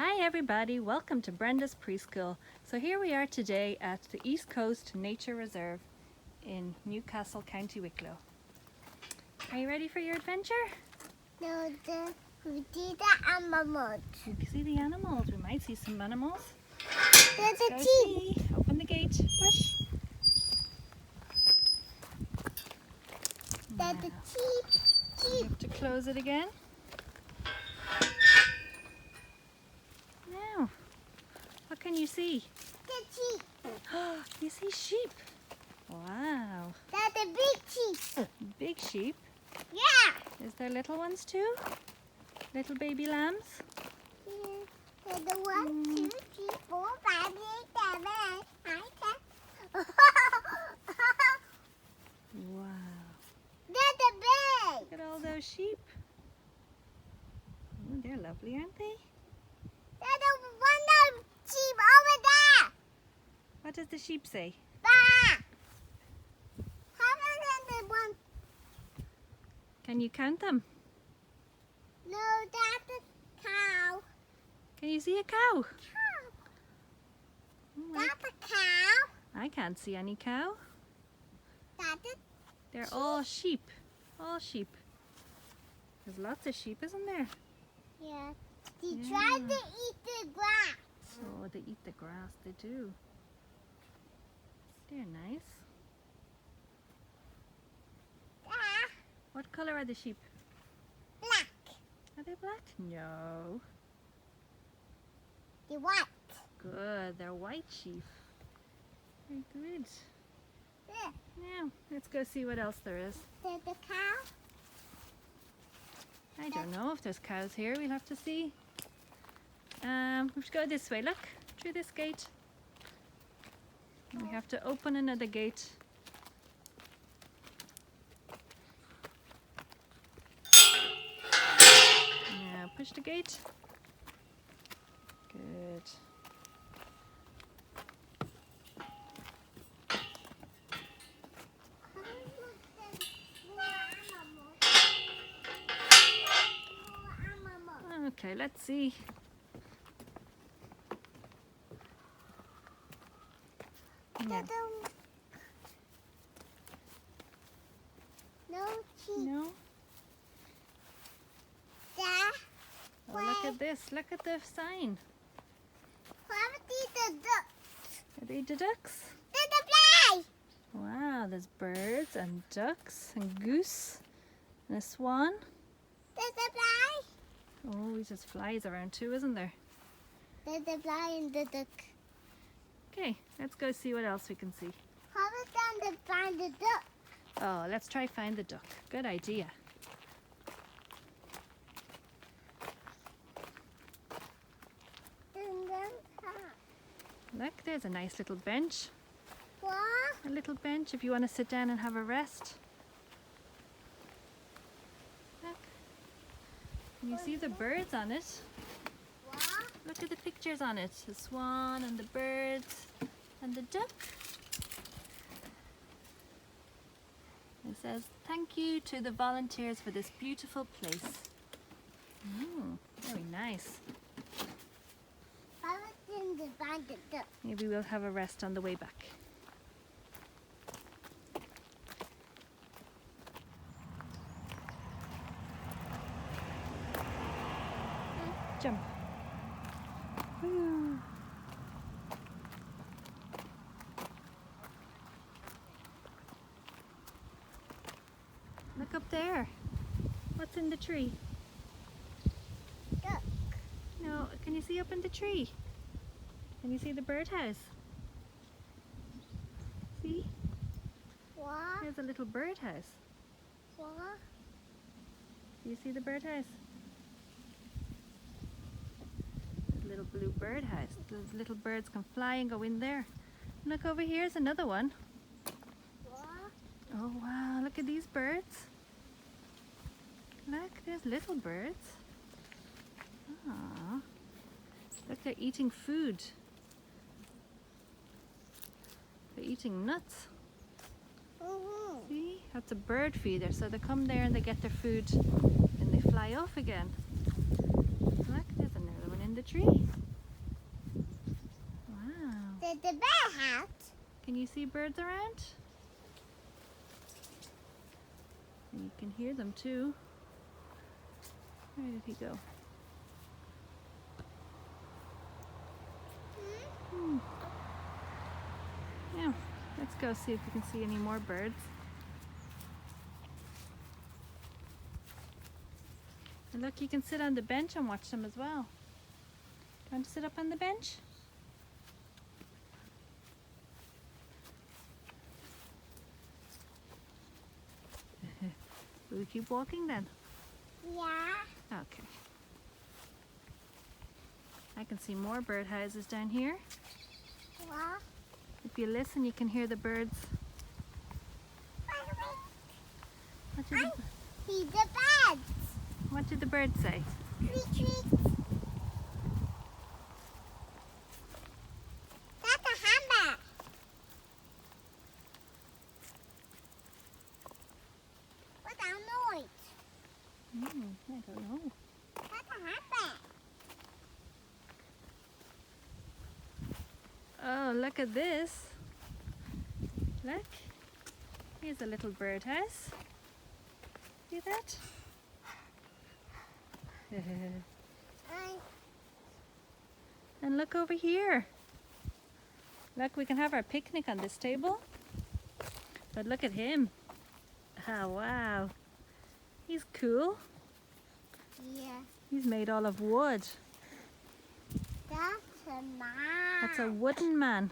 Hi everybody, welcome to Brenda's Preschool. So here we are today at the Eastcoast Nature Reserve in Newcastle, County Wicklow. Are you ready for your adventure? No, we see the animals. You can see the animals. We might see some animals. There's Go a sheep. see. Open the gate. Push. There's a sheep. You have to close it again. Now, what can you see? The sheep. You see sheep. Wow. There's a big sheep. Big sheep. Yeah. Is there little ones too? Little baby lambs? There's the 1, 2, 3, 4, 5, 6, 7, 8, 9, 10. Wow. There's a big. Look at all those sheep. Oh, they're lovely, aren't they? There's a one sheep over there. What does the sheep say? Bah. How many one? Can you count them? No, that's a cow. Can you see a cow? Cow. Oh, That's a cow. I can't see any cow. That's a They're all sheep. All sheep. There's lots of sheep, isn't there? yeah. They Yeah. tried to eat the grass. Oh, they eat the grass. They do. They're nice. Ah, What color are the sheep? black. Are they black? No. The white. Good. They're white sheep. Very good. Yeah. Now, let's go see what else there is. There's the cow. I don't know if there's cows here. We'll have to see. We should go this way. Look, through this gate. We have to open another gate. Now push the gate. Good. Okay, let's see. Yeah. No sheep. No? There. Oh, look at this. Look at the sign. Whoever sees the ducks. Are they the ducks? There's the fly. Wow, there's birds and ducks and goose and a swan. There's the fly. Oh, there's flies around too, isn't there? There's the fly and the duck. Okay, let's go see what else we can see. Whoever's down to find the duck. Oh, let's try find the duck. Good idea. And then Look, there's a nice little bench. what? A little bench if you want to sit down and have a rest. Look. Can you see the birds on it? What? Look at the pictures on it. The swan and the birds and the duck. It says, thank you to the volunteers for this beautiful place. Very nice. Whoever's down to find the duck. Maybe we'll have a rest on the way back. Jump. Woo. Look up there. What's in the tree? Duck. No, can you see up in the tree? Can you see the birdhouse? See? What? There's a little birdhouse. What? Do you see the birdhouse? There's a little blue birdhouse. The little birds can fly and go in there. Look over here's another one. What? Oh wow, look at these birds. Look, there's little birds. Aww. Look, they're eating food. They're eating nuts. See, that's a bird feeder. So they come there and they get their food and they fly off again. Look, there's another one in the tree. Did the bear hat? Can you see birds around? And you can hear them too. Where did he go? Yeah, let's go see if we can see any more birds. And look, you can sit on the bench and watch them as well. Do you want to sit up on the bench? Will we keep walking then? Yeah. Okay. I can see more birdhouses down here. What? If you listen, you can hear the birds. What did I see the birds. what did the birds say? Tweet, tweet. That's a hammer. What's that noise? I don't know. That's a hammer. Oh, look at this. Look. Here's a little birdhouse. See that? And look over here. Look, we can have our picnic on this table. But look at him. Oh, wow. He's cool. Yeah. He's made all of wood. That's a man. That's a wooden man.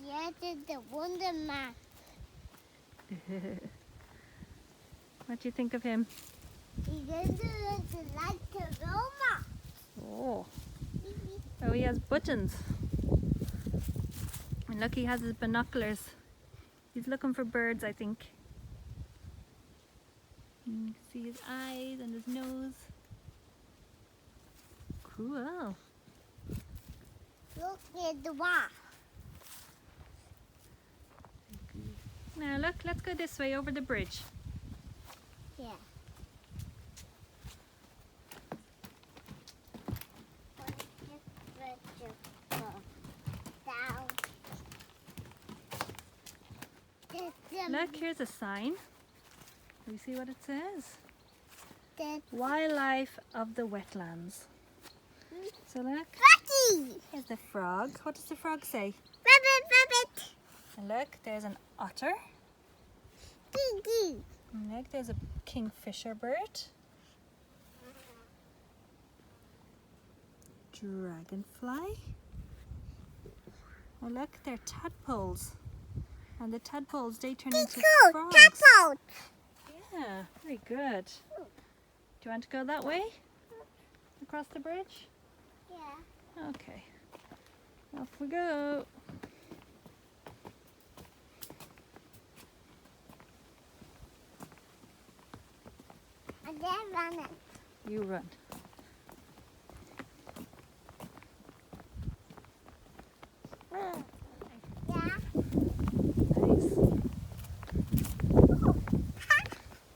Yeah, that's the Wonder Man. What do you think of him? He doesn't like the robot. Oh. Oh, he has buttons. And look, he has his binoculars. He's looking for birds, I think. You can see his eyes and his nose. Cool. Look at the wall. Now look, let's go this way over the bridge. Yeah. Look, here's a sign. Can you see what it says? The Wildlife of the wetlands. So look, Rocky! here's the frog. What does the frog say? Rabbit, rabbit! And look, there's an otter. Gee, And look, there's a kingfisher bird. Dragonfly. Oh look, they're tadpoles. And the tadpoles, they turn into frogs. tadpole! Yeah, very good. Do you want to go that way? Across the bridge? Yeah. Okay. Off we go. And then run it. You run. Yeah. Nice.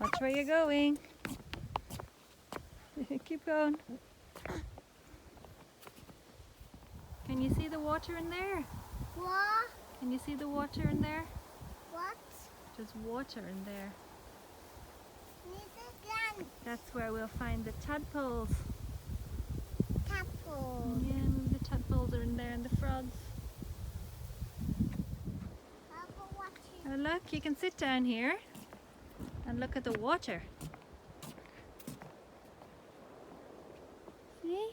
Watch where you're going. Keep going. Can you see the water in there? What? Can you see the water in there? What? There's water in there. Need a gun. That's where we'll find the tadpoles. Tadpole. Yeah, the tadpoles are in there and the frogs. Oh look, you can sit down here and look at the water. See?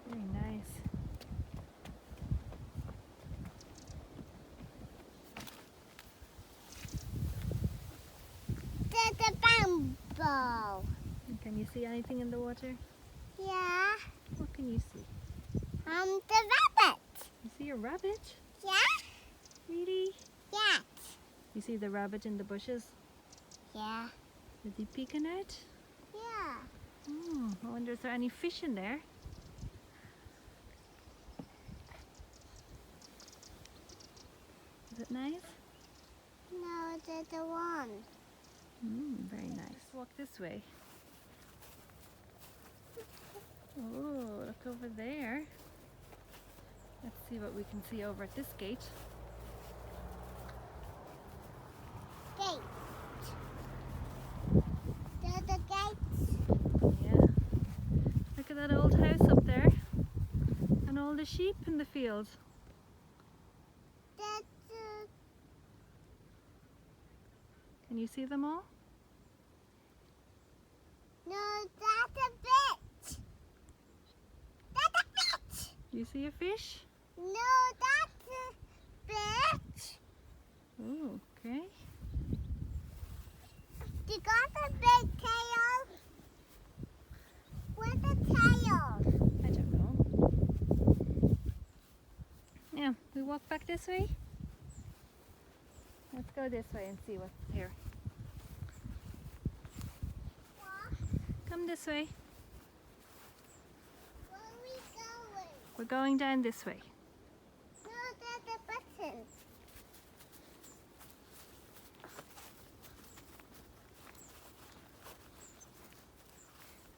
Very nice. There's a bamboo. And can you see anything in the water? Yeah. What can you see? The rabbit. You see a rabbit? Yeah. Really? Yeah. You see the rabbit in the bushes? Yeah. Is he peeking out? Yeah. I wonder if there are any fish in there. Is it nice? No, there's the one. Very nice. Walk this way. Oh, look over there. Let's see what we can see over at this gate. Gate. There's a gate. Yeah. Look at that old house up there. And all the sheep in the field. That's Can you see them all? no, that's a bit. That's a bit. You see a fish? No, that's a bit. Oh, okay. You got a big tail. Where's the tail? I don't know. Yeah, we walk back this way. Let's go this way and see what's here. Come this way. Where are we going? We're going down this way. No, there's a button.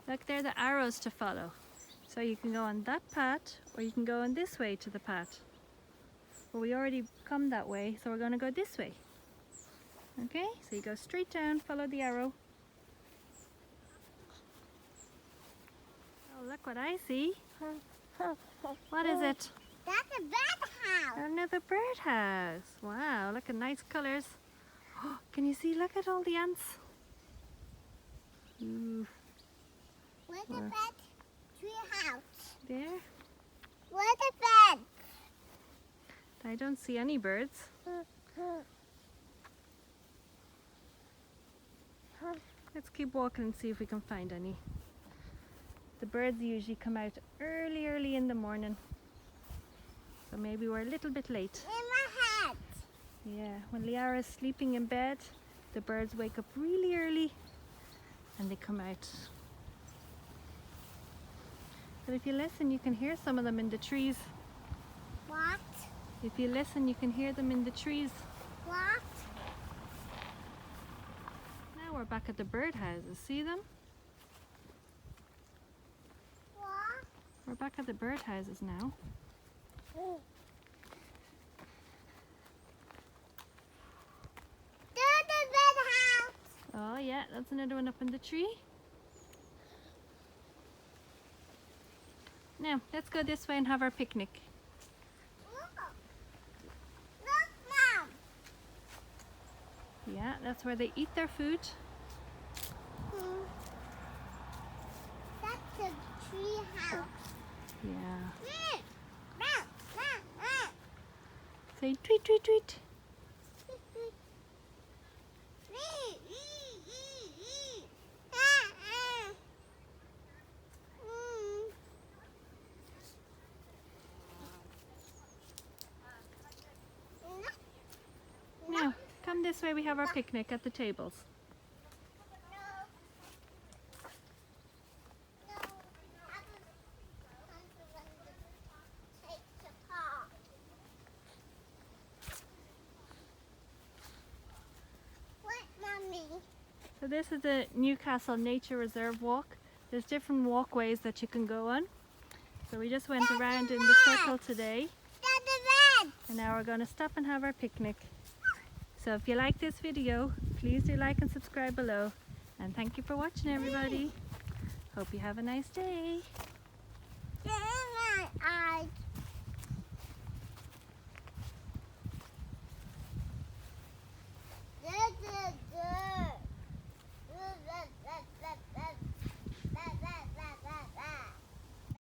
Look, there are the arrows to follow. So you can go on that path or you can go on this way to the path. But we already come that way, so we're going to go this way. Okay, so you go straight down, follow the arrow. Oh, look what I see. What is it? That's a bird house. Another birdhouse. Wow, look at nice colors. Oh, can you see? Look at all the ants. Ooh, Where's the Where? bird tree house? there. Where's the bird? I don't see any birds. Let's keep walking and see if we can find any. The birds usually come out early in the morning. So maybe we're a little bit late. In my head. Yeah, when Liara's sleeping in bed, the birds wake up really early and they come out. But if you listen, you can hear some of them in the trees. What? If you listen, you can hear them in the trees. What? Now we're back at the birdhouses. See them? What? We're back at the birdhouses now. There's the bird house. Oh yeah, that's another one up in the tree. Now, let's go this way and have our picnic. Look. Look, Mom. Yeah, that's where they eat their food. That's a tree house. Yeah. Mom, Mom, Mom. Say tweet, tweet, tweet. Now, come this way, we have our picnic at the tables. So this is the Newcastle Nature Reserve walk. There's different walkways that you can go on. So we just went around in the circle today. And now we're going to stop and have our picnic. So if you like this video, please do like and subscribe below. And thank you for watching, everybody. Hope you have a nice day. I